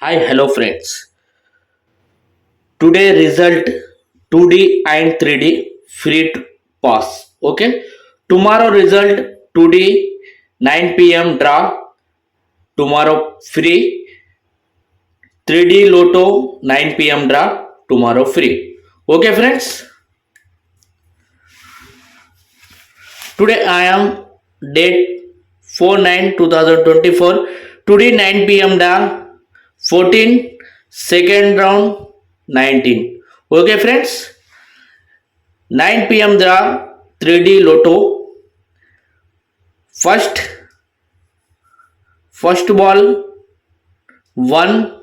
Hi, hello friends. Today result 2D and 3D free to pass. Okay. Tomorrow result 2D 9 p.m. draw. Tomorrow free 3D Lotto 9 p.m. draw. Tomorrow free. Okay, friends. Today I am date 4/9/2024. Today 9 p.m. draw 14 second round 19. Okay, friends. 9 p.m. draw 3D Lotto. First ball 1,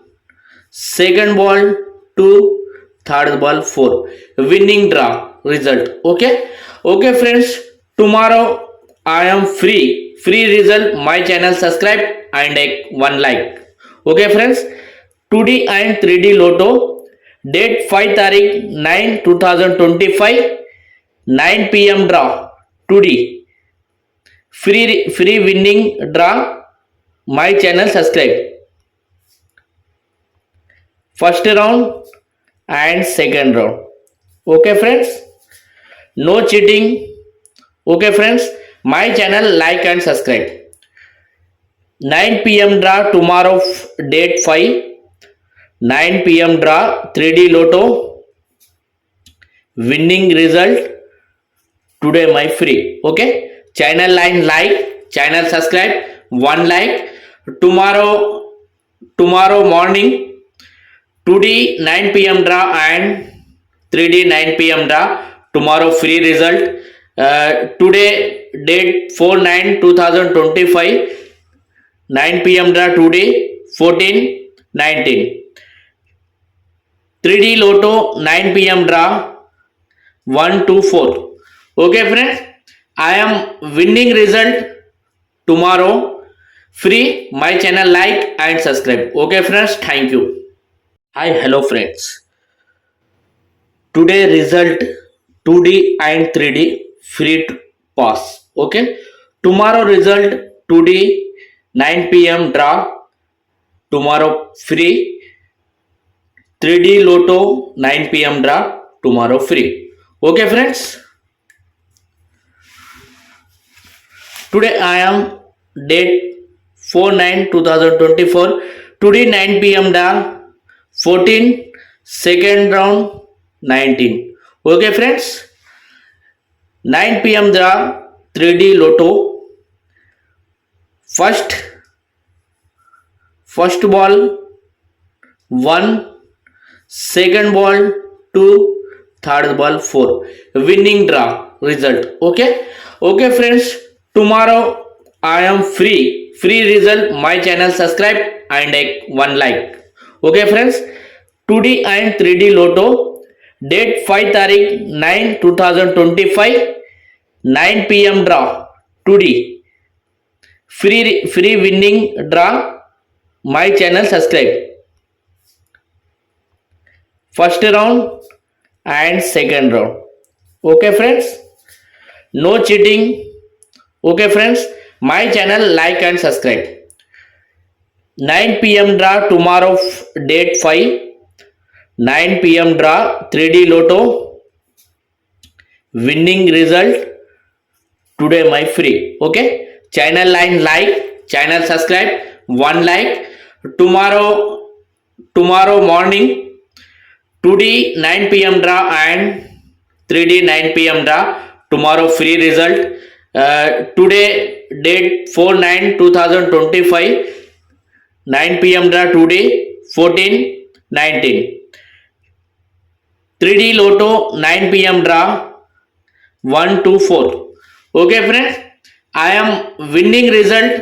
second ball 2, third ball 4. Winning draw result. Okay, friends. Tomorrow I am free. Free result. My channel subscribe and take one like. Okay, friends. 2D and 3D Lotto. Date 5 Tarikh 9 2025. 9 p.m. draw 2D. Free winning draw. My channel subscribe. First round and second round. Okay, friends. No cheating. Okay, friends. My channel like and subscribe. 9 p.m. draw tomorrow date 5. 9 p.m. draw 3D Lotto. Winning result today my free. Okay. Channel line like. Channel subscribe. One like. Tomorrow morning 2D 9 p.m. draw and 3D 9 p.m. draw. Tomorrow free result. Today date 4/9/2025. 9 p.m. draw today 14 19. 3D Lotto 9 p.m. draw 1 2 4. Okay, friends. I am winning result tomorrow. Free. My channel like and subscribe. Okay, friends. Thank you. Hi, hello friends. Today result 2D and 3D free to pass. Okay. Tomorrow result 2D 9 p.m. draw. Tomorrow free 3D Lotto 9 p.m. draw. Tomorrow free. Okay, friends. Today I am date 4/9/2024. Today 9 p.m. draw 14 second round 19. Okay, friends. 9 p.m. draw 3D Lotto. First ball 1, second ball 2, third ball 4. Winning draw result. Okay, friends. Tomorrow I am free. Free result. My channel subscribe and take one like. Okay, friends. 2D and 3D Lotto. Date 5 Tarikh 9 2025. 9 p.m. draw 2D. Free winning draw. My channel subscribe. First round and second round. Okay, friends. No cheating. Okay, friends. My channel like and subscribe. 9 p.m. draw tomorrow date 5. 9 p.m. draw 3D Lotto. Winning result today my free. Okay. Channel line like. Channel subscribe. One like. Tomorrow morning 2D 9 p.m. draw and 3D 9 p.m. draw. Tomorrow free result. Today date 4/9/2025. 9 p.m. draw today 14 19. 3D Lotto 9 p.m. draw 1 2 4. Okay, friends. I am winning result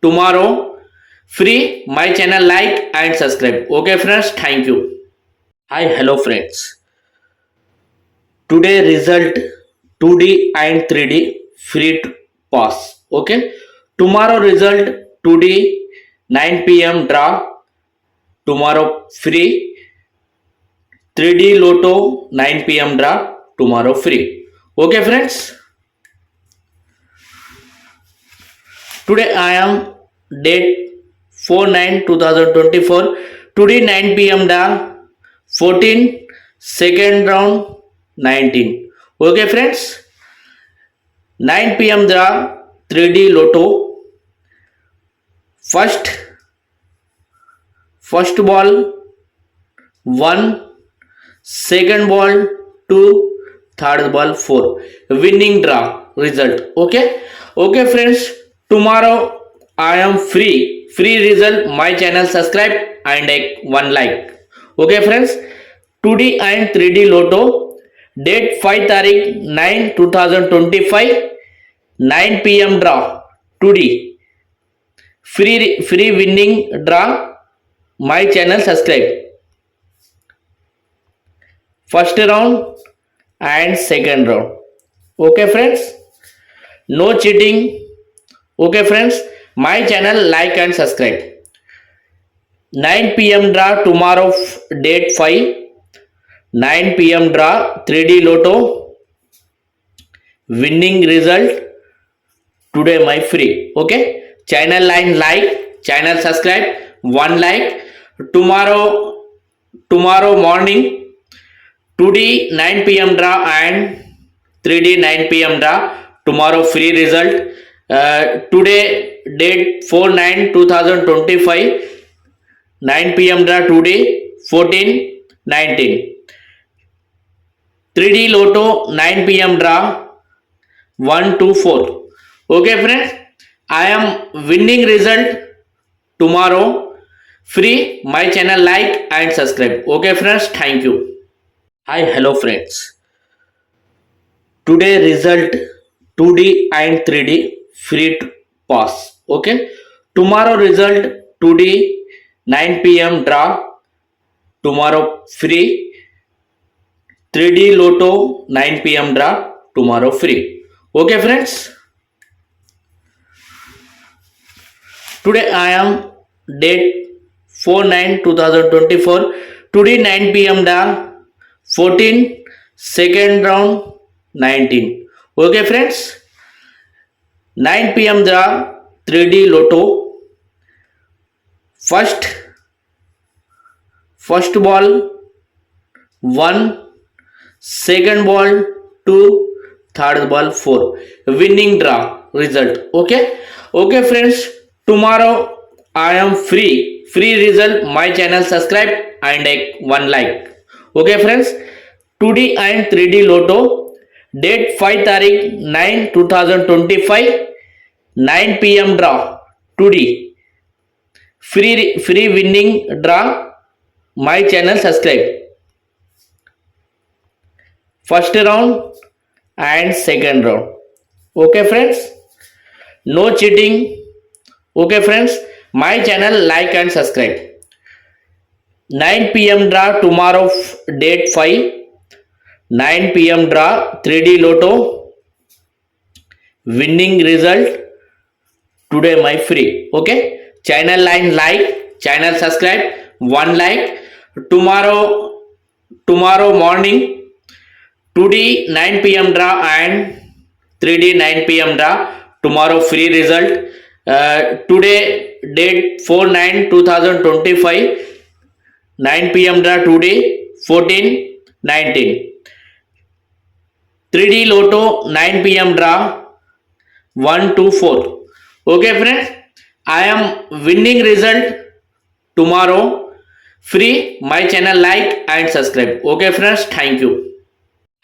tomorrow. Free. My channel like and subscribe. Okay, friends. Thank you. Hi, hello friends. Today result 2D and 3D free to pass. Okay. Tomorrow result 2D 9 p.m. draw. Tomorrow free 3D Lotto 9 p.m. draw. Tomorrow free. Okay, friends. Today I am date 4/9/2024. Today 9 p.m. da 14. Second round 19. Okay friends, 9 p.m. da 3D Lotto. First ball 1, second ball 2, third ball 4. Winning draw result. Okay friends, tomorrow I am free result. My channel subscribe and one like. Okay friends, 2D and 3D Lotto, date 5 Tarikh 9/2025, 9 p.m. draw. 2D free winning draw. My channel subscribe. First round and second round. Okay friends, no cheating. Okay friends, my channel like and subscribe. 9 p.m. draw tomorrow, date 5. 9 p.m. draw 3D Lotto. Winning result today my free. Okay, channel line like, channel subscribe, one like. Tomorrow morning 2D 9 p.m. draw and 3D 9 p.m. draw. Tomorrow free result. Today date 4/9/2025, 9 p.m. draw. Today 14, 19. 3D Lotto 9 p.m. draw 1 to 4. Okay friends, I am winning result tomorrow. Free, my channel like and subscribe. Okay friends, thank you. Hi, hello friends. Today result 2D and 3D free to pass. Okay, tomorrow result 2D 9 p.m. draw. Tomorrow free. 3D Lotto 9 p.m. draw. Tomorrow free. Okay friends, today I am date 4/9/2024. Today 9 p.m. da 14. Second round 19. Okay friends, 9 p.m. da 3D Lotto. First ball 1, second ball 2, third ball 4. Winning draw result. Okay friends, tomorrow I am free result. My channel subscribe and one like. Okay friends, 2D and 3D Lotto, date 5 Tarikh 9/2025, 9 p.m. draw. 2D free winning draw. My channel subscribe. First round and second round. Okay friends, no cheating. Okay friends, my channel like and subscribe. 9 p.m. draw tomorrow, date 5. 9 p.m. draw 3D Lotto. Winning result today my free. Okay, channel line like, channel subscribe, one like. Tomorrow morning 2D 9 p.m. draw and 3D 9 p.m. draw. Tomorrow free result. Today date 4/9/2025, 9 p.m. draw. Today 14, 19. 3D Lotto 9 p.m. draw 1 to 4. Okay friends, I am winning result tomorrow. Free, my channel like and subscribe. Okay friends, thank you.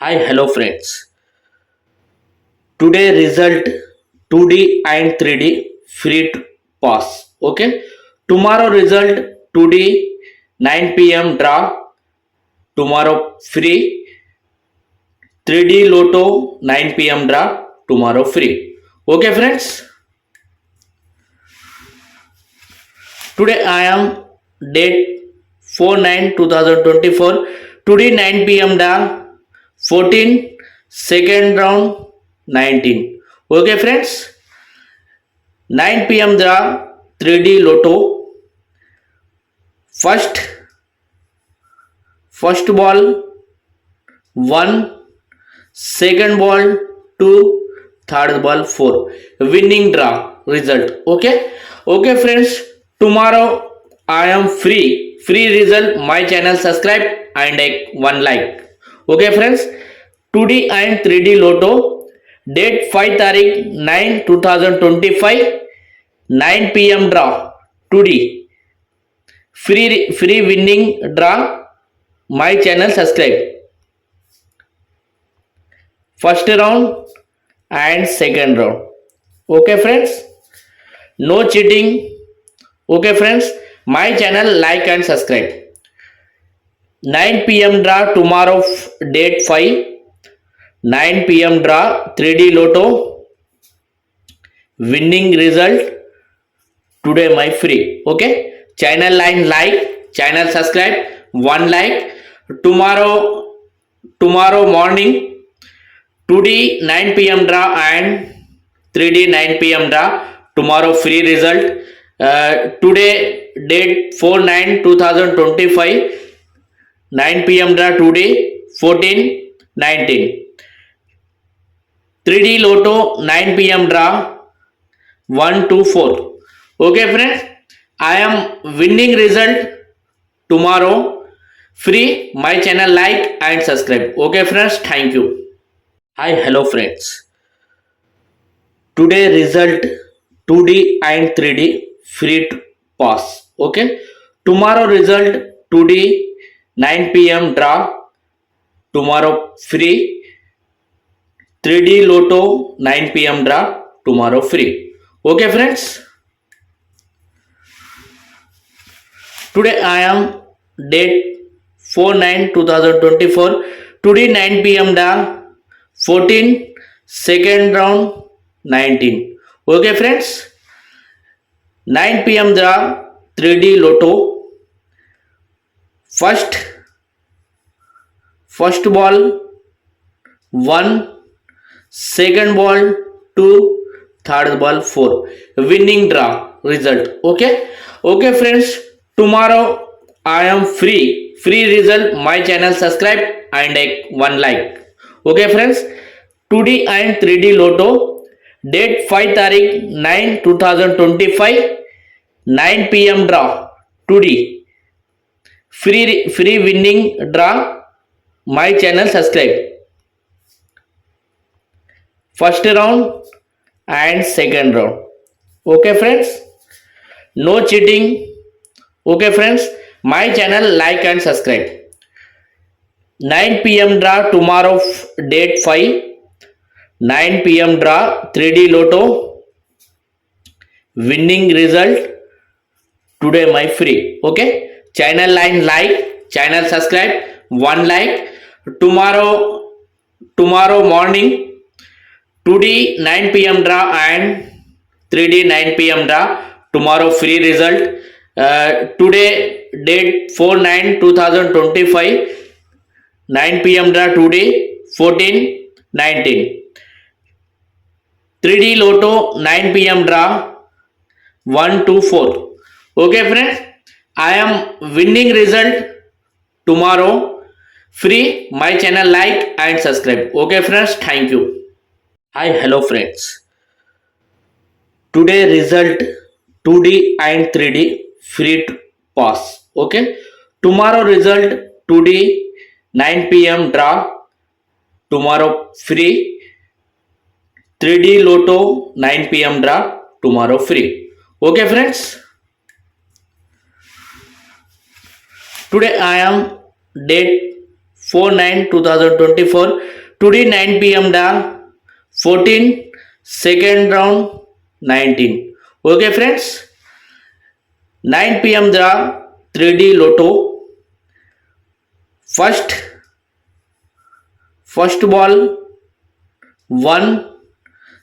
Hi, hello friends. Today result 2D and 3D free to pass. Okay, tomorrow result 2D 9 p.m. draw. Tomorrow free. 3D Lotto 9 p.m. draw. Tomorrow free. Okay friends, today I am date 4/9/2024. Today 9 p.m. da 14. Second round 19. Okay friends, 9 p.m. draw 3D Lotto. First ball 1, second ball 2, third ball 4. Winning draw result. Okay friends, tomorrow I am free result my channel, subscribe and one like. Okay friends, 2D and 3D Lotto, date 5 तारीख 9 2025, 9 PM draw, 2D free winning draw, my channel, subscribe. First round and second round. Okay friends, no cheating. Okay friends, my channel, like and subscribe. 9 PM draw tomorrow, date 5, 9 PM draw 3D Lotto, winning result today my free. Okay, channel line like, channel subscribe, one like. Tomorrow morning 2D 9 PM draw and 3D 9 PM draw, tomorrow free result. Today date 4/9/2025, 9 PM draw today 14/19. 3D Lotto 9 PM draw 1 to 4. Okay friends, I am winning result tomorrow free, my channel, like and subscribe. Okay friends, thank you. Hi, hello friends. Today result 2D and 3D free to pass. Okay, tomorrow result 2D 9 PM draw, tomorrow free. 3D Lotto 9 PM draw, tomorrow free. Okay friends, today I am date 4/9/2024, 2D 9 PM draw 14, second round 19. Okay friends, 9 PM draw 3D Lotto, first ball 1, second ball 2, third ball 4, winning draw result. Okay friends, tomorrow I am free result, my channel, subscribe and one like. Okay friends, 2D and 3D Lotto, date 5 तारीख 9 2025, 9 PM draw 2D free winning draw, my channel, subscribe. First round and second round. Okay friends, no cheating. Okay friends, my channel, like and subscribe. 9 PM draw tomorrow, date 5, 9 PM draw 3D Lotto, winning result today my free. Okay, channel line like, channel subscribe, one like. Tomorrow morning 2D 9 PM draw and 3D 9 PM draw, tomorrow free result. Today date 4/9/2025, 9 PM draw today 14/19. 3D Lotto 9 PM draw 1 to 4. Okay friends, I am winning result tomorrow free, my channel, like and subscribe. Okay friends, thank you. Hi, hello friends. Today result 2D and 3D free to pass. Okay, tomorrow result 2D 9 PM draw, tomorrow free. 3D Lotto 9 PM draw, tomorrow free. Okay friends, today I am date 4/9/2024, 2D 9 PM draw 14, second round 19. Okay friends, 9 PM draw 3D Lotto, first ball 1,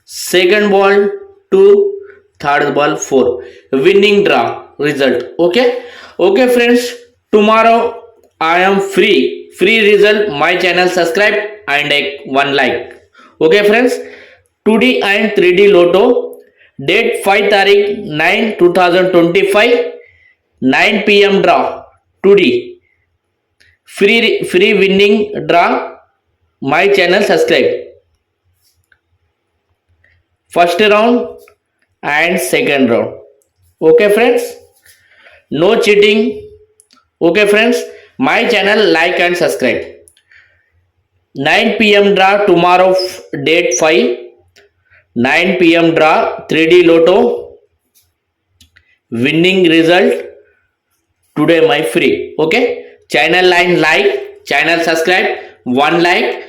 second ball 2, third ball 4, winning draw result. Okay friends, tomorrow I am free result, my channel, subscribe and one like. Okay friends, 2D and 3D Lotto, date 5 तारीख 9 2025, 9 PM draw 2D free winning draw, my channel, subscribe. First round and second round. Okay friends, no cheating. Okay friends, my channel like and subscribe. 9 p.m. draw tomorrow, date 5. 9 p.m. draw 3D Lotto, winning result today my free. Okay, channel line like, channel subscribe, one like.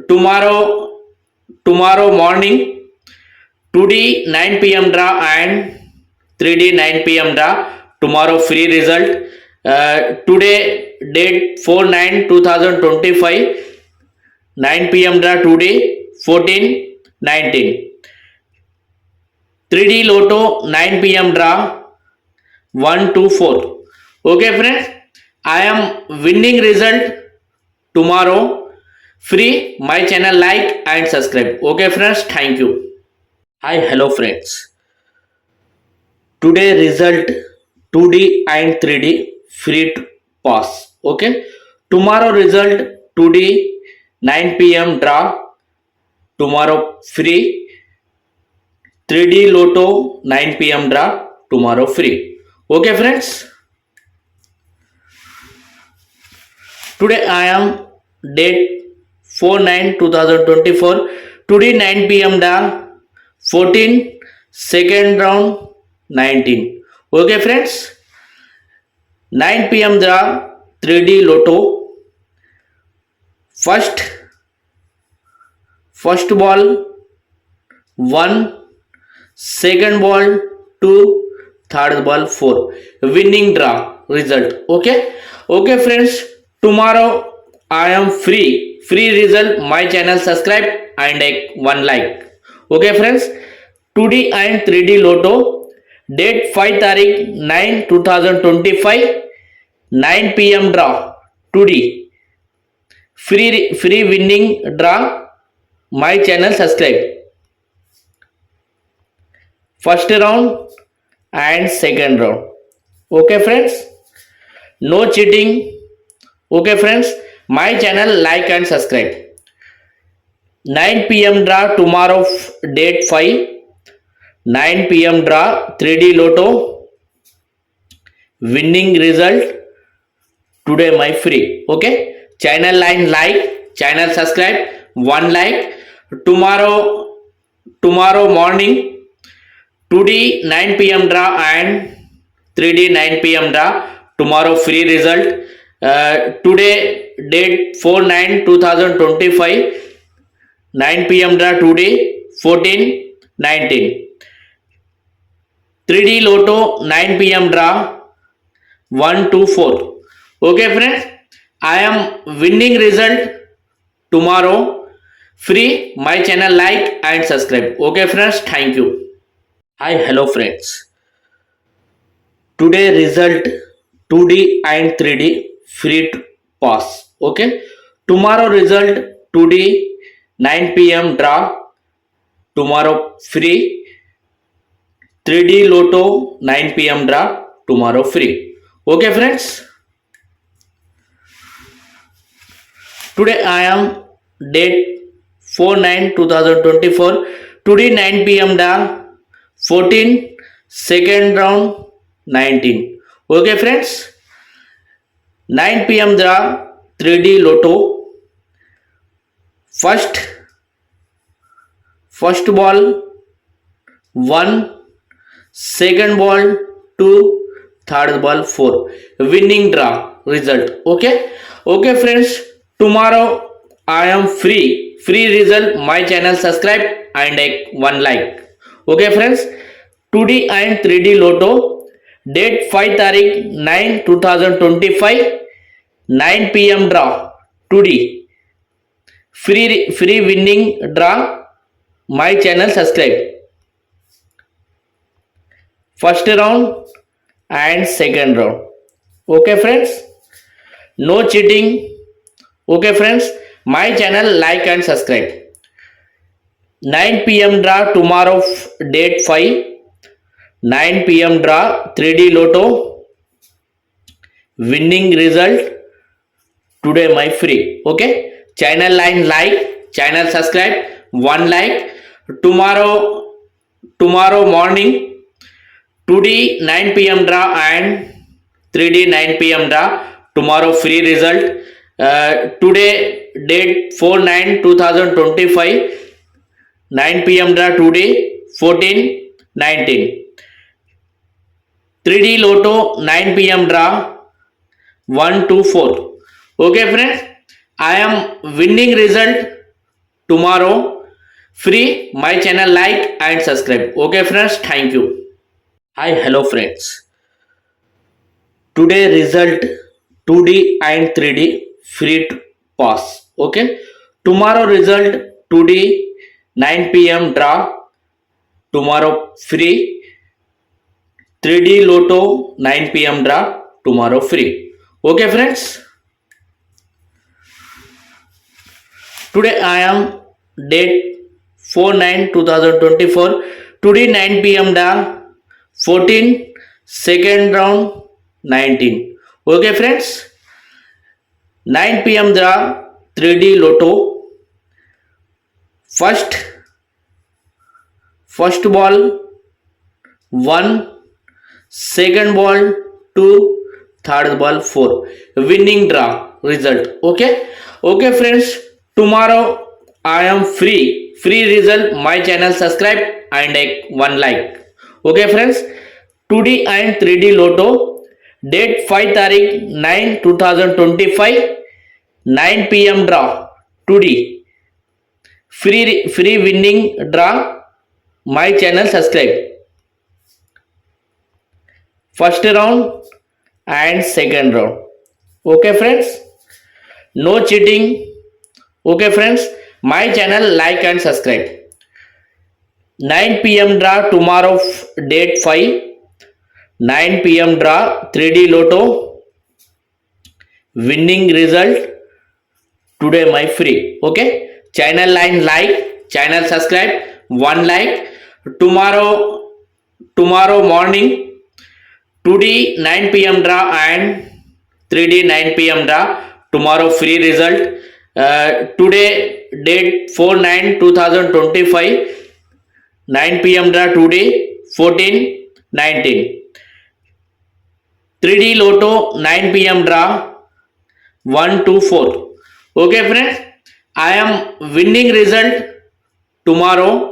Tomorrow morning 2D 9 p.m. draw and 3D 9 p.m. draw, tomorrow free result. Today date 4/9/2025, 9 p.m. draw today 14/19. 3D Lotto 9 p.m. draw 1 to 4. Okay friends, I am winning result tomorrow free. My channel like and subscribe. Okay friends, thank you. Hi, hello friends. Today result 2D and 3D free to pass. Okay, tomorrow result 2D 9 p.m. draw, tomorrow free. 3D Lotto 9 p.m. draw, tomorrow free. Okay friends, today I am date 4/9/2024. Today 9 p.m. draw 14, second round 19. Okay friends, 9 p.m. draw 3D Lotto, first ball 1, second ball 2, third ball 4, winning draw result. Okay friends, tomorrow I am free result. My channel subscribe and one like. Okay friends, 2D and 3D Lotto, date 5 Tarikh 9/2025, 9 p.m. draw 2D free winning draw. My channel subscribe, first round and second round. Okay friends, no cheating. Okay friends, my channel like and subscribe. 9 p.m. draw tomorrow, date 5. 9 p.m. draw 3D Lotto, winning result today my free. Okay, channel line like, channel subscribe, one like. Tomorrow morning 2D 9 p.m. draw and 3D 9 p.m. draw, tomorrow free result. Today date 4/9/2025, 9 p.m. draw today 14/19. 3D Lotto 9 p.m. draw 1 to 4. Okay friends, I am winning result tomorrow free. My channel like and subscribe. Okay friends, thank you. Hi, hello friends. Today result 2D and 3D free to pass. Okay, tomorrow result 2D 9 p.m. draw, tomorrow free. 3D Lotto 9 p.m. draw, tomorrow free. Okay friends, today I am date 4/9/2024. Today 9 p.m. draw 14, second round 19. Okay friends, 9 p.m. draw 3D Lotto, first ball 1, second ball 2, third ball 4, winning draw result. Okay friends, tomorrow I am free result. My channel subscribe and one like. Okay friends, 2D and 3D Lotto, date 5 Tarikh 9/2025, 9 p.m. draw 2D free winning draw. My channel subscribe, first round and second round. Okay friends, no cheating. Okay friends, my channel like and subscribe. 9 p.m. draw tomorrow, date 5. 9 p.m. draw 3D Lotto, winning result today my free. Okay, channel line like, channel subscribe, one like. Tomorrow morning 2D 9 p.m. draw and 3D 9 p.m. draw. Tomorrow free result. Today date 4/9/2025. 9 p.m. draw today 14/19. 3D Lotto 9 p.m. draw 1 to 4. Okay friends, I am winning result tomorrow. Free my channel, like and subscribe. Okay friends, thank you. Hi, hello friends. Today result 2D and 3D free to pass. Okay, tomorrow result 2D 9 p.m. draw. Tomorrow free. 3D Lotto 9 p.m. draw. Tomorrow free. Okay friends, today I am date 4/9/2024. Today 9 p.m. draw 14, second round 19. Okay friends, 9 p.m. draw 3D Lotto. First ball 1, second ball 2, third ball 4. Winning draw result. Okay friends, tomorrow I am free result. My channel, subscribe and one like. Okay friends, 2D and 3D Lotto date 5 Tarikh 9/2025. 9 p.m. draw 2D free winning draw. My channel, subscribe. First round and second round. Okay friends, no cheating. Okay friends, my channel, like and subscribe. 9 p.m. draw tomorrow date 5. 9 p.m. draw 3D Lotto. Winning result today my free. Okay, channel line like, channel subscribe, one like. Tomorrow morning 2D 9 p.m. draw and 3D 9 p.m. draw. Tomorrow free result. Today date 4/9/2025. 9 p.m. draw today 14/19. 3D Lotto 9 p.m. draw 1 to 4. Okay friends, I am winning result tomorrow.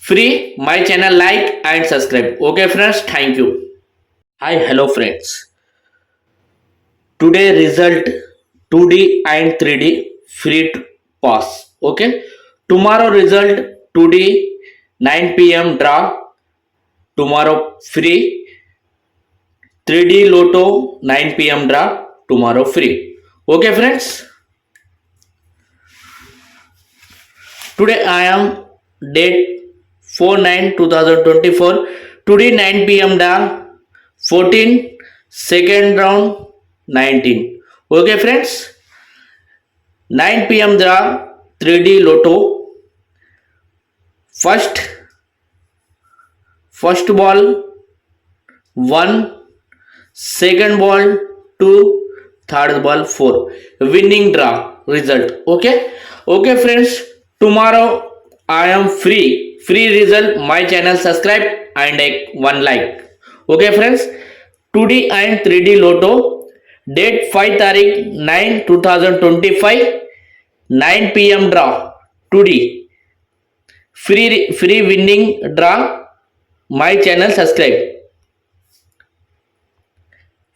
Free my channel, like and subscribe. Okay friends, thank you. Hi, hello friends. Today result 2D and 3D free to pass. Okay, tomorrow result 2D 9 p.m. draw. Tomorrow free. 3D Lotto 9 p.m. draw. Tomorrow free. Okay friends, today I am date 4/9/2024. Today 9 p.m. draw 14, second round 19. Okay friends, 9 p.m. draw 3D Lotto. First ball 1, second ball 2, third ball 4. Winning draw result. Okay friends, tomorrow I am free result. My channel, subscribe and one like. Okay friends, 2D and 3D Lotto date 5 Tarikh 9/2025. 9 p.m. draw 2D free winning draw. My channel, subscribe.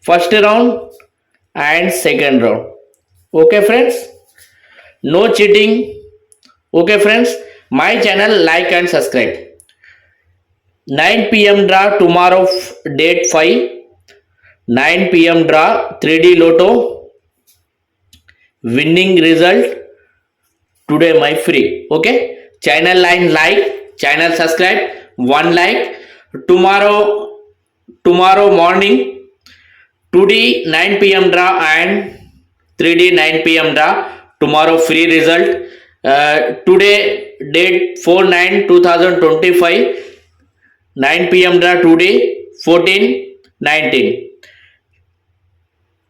First round and second round. Okay friends, no cheating. Okay friends, my channel, like and subscribe. 9 p.m. draw tomorrow date 5. 9 p.m. draw 3D Lotto. Winning result today my free. Okay, channel line like, channel subscribe, one like. Tomorrow morning 2D 9 p.m. draw and 3D 9 p.m. draw. Tomorrow free result. Today date 4/9/2025. 9 p.m. draw today 14/19.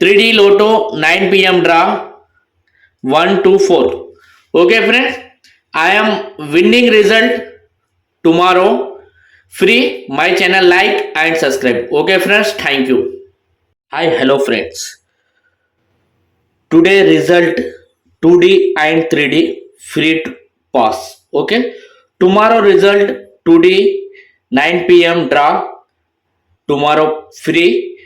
3D Lotto 9 p.m. draw 1 to 4. Okay friends, I am winning result tomorrow. Free my channel, like and subscribe. Okay friends, thank you. Hi, hello friends. Today result 2D and 3D free to pass. Okay. Tomorrow result 2D 9 p.m. draw. Tomorrow free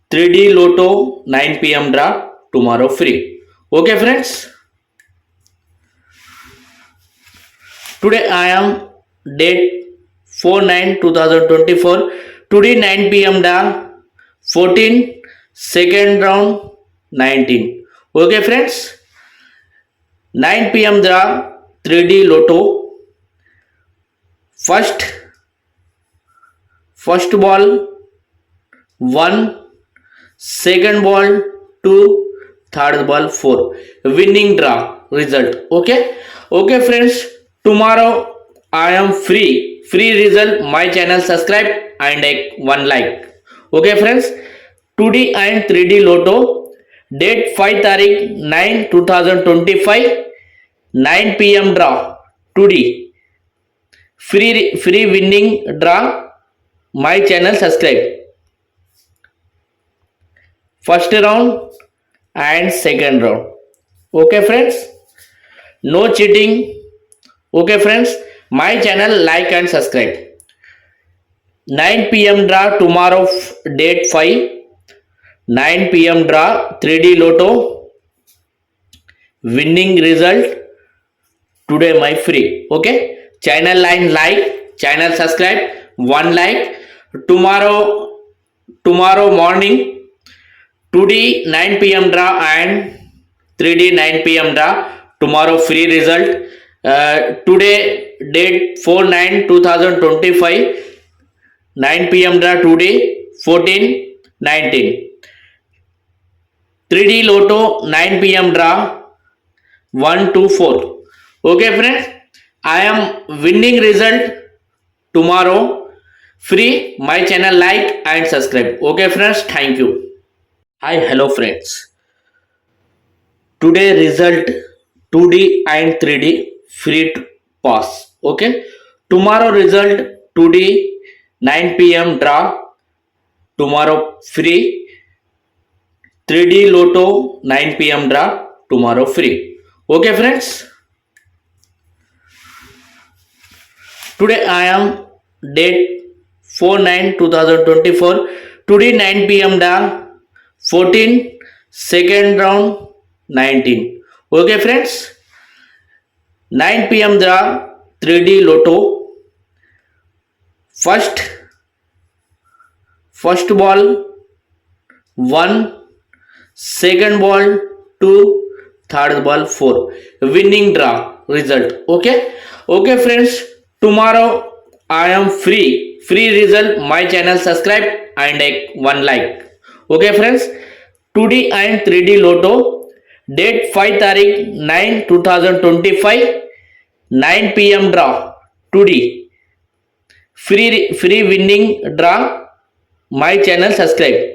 3D Lotto 9 p.m. draw. Tomorrow free. Okay, friends. Today I am date 4/9/2024. Today 9 p.m. da 14 second round 19. Okay friends, 9 p.m. da 3D Lotto first ball 1, second ball 2, third ball 4. Winning draw result. Okay friends, tomorrow I am free result. My channel subscribe and one like. Okay friends, 2D and 3D Lotto date 5 Tarikh 9 2025 9 p.m. draw 2D free winning draw. My channel subscribe. First round and second round. Okay friends, no cheating. Okay friends, my channel like and subscribe. 9 p.m. draw tomorrow date 5. 9 p.m. draw 3D Lotto winning result today my free. Okay, channel line like, channel subscribe, one like. Tomorrow morning 2D 9 p.m. draw and 3D 9 p.m. draw. Tomorrow free result. Today date 4/9/2025 9 p.m. draw today 14 19. 3D Lotto 9 p.m. draw 1 to 4. Okay friends, I am winning result tomorrow free. My channel like and subscribe. Okay friends, thank you. Hi, hello friends. Today result 2D and 3D free to pass. Okay. Tomorrow result 2D 9 p.m. draw. Tomorrow free 3D Lotto 9 p.m. draw. Tomorrow free. Okay friends. Today I am date 4/9/2024. Today 9 p.m. draw 14 second round 19. Okay friends. 9 p.m. draw 3D Lotto first ball 1, second ball 2, third ball 4. Winning draw result. Okay friends, tomorrow I am free result. My channel subscribe and one like. Okay friends, 2D and 3D Lotto date 5 Tarikh 9 2025 9 p.m. draw 2D free winning draw. My channel subscribe.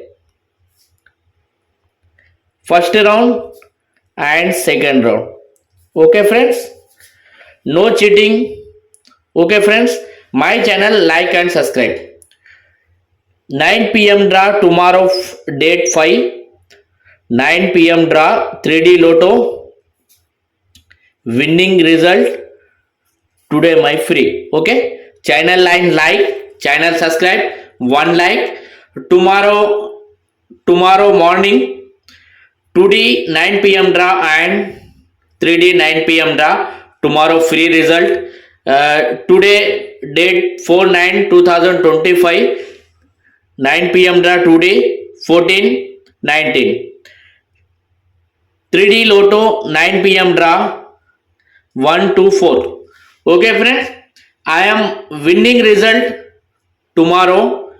First round and second round. Okay friends, no cheating. Okay friends, my channel like and subscribe. 9 p.m. draw tomorrow date 5. 9 p.m. draw 3D Lotto winning result today my free. Okay, channel line like, channel subscribe, one like. Tomorrow morning 2D 9 p.m. draw and 3D 9 p.m. draw. Tomorrow free result. Today date 4/9/2025 9 p.m. draw today 14 19. 3D Lotto 9 p.m. draw 1 to 4. Okay friends, I am winning result tomorrow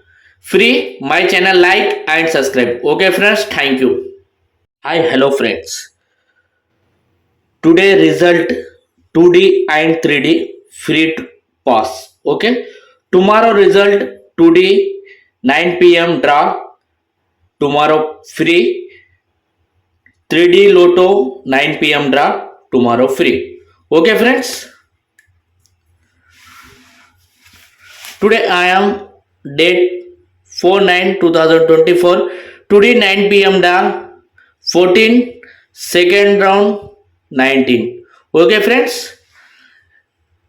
free. My channel like and subscribe. Okay friends, thank you. Hi, hello friends. Today result 2D and 3D free to pass. Okay. Tomorrow result 2D 9 p.m. draw. Tomorrow free 3D Lotto 9 p.m. draw. Tomorrow free. Okay friends. Today I am date 4/9/2024. Today 9 p.m. da 14. Second round 19. Okay friends.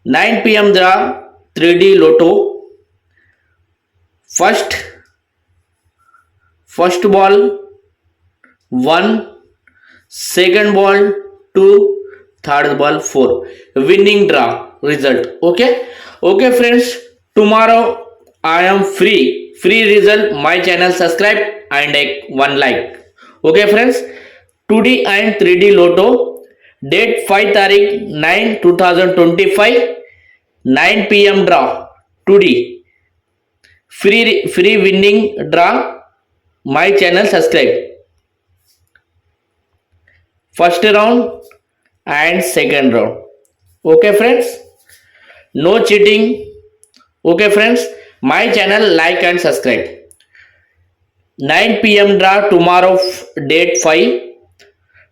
9 p.m. draw 3D Lotto. First ball 1, second ball 2, third ball 4. Winning draw result. Okay friends, tomorrow I am free result. My channel subscribe and one like. Okay friends, 2D and 3D Lotto, date 5 Tarikh 9/2025, 9 p.m. draw 2D, free winning draw. My channel subscribe. First round and second round. Okay friends, no cheating. Okay friends, my channel like and subscribe. 9 p.m. draw tomorrow, date 5.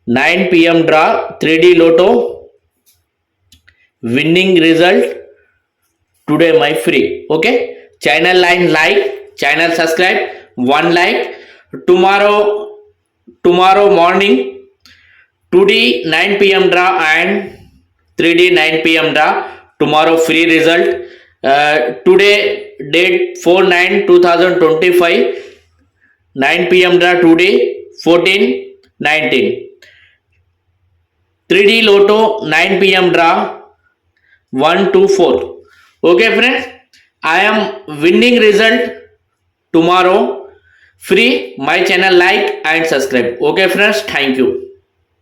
9 p.m. draw 3D Lotto, winning result today my free. Okay, channel line like, channel subscribe, one like. Tomorrow morning 2D 9 p.m. draw and 3D 9 p.m. draw. Tomorrow free result. Today date 4/9/2025, 9 p.m. draw today, 14, 19. 3D Lotto 9 p.m. draw 1 to 4. Okay friends, I am winning result tomorrow free. My channel like and subscribe. Okay friends, thank you.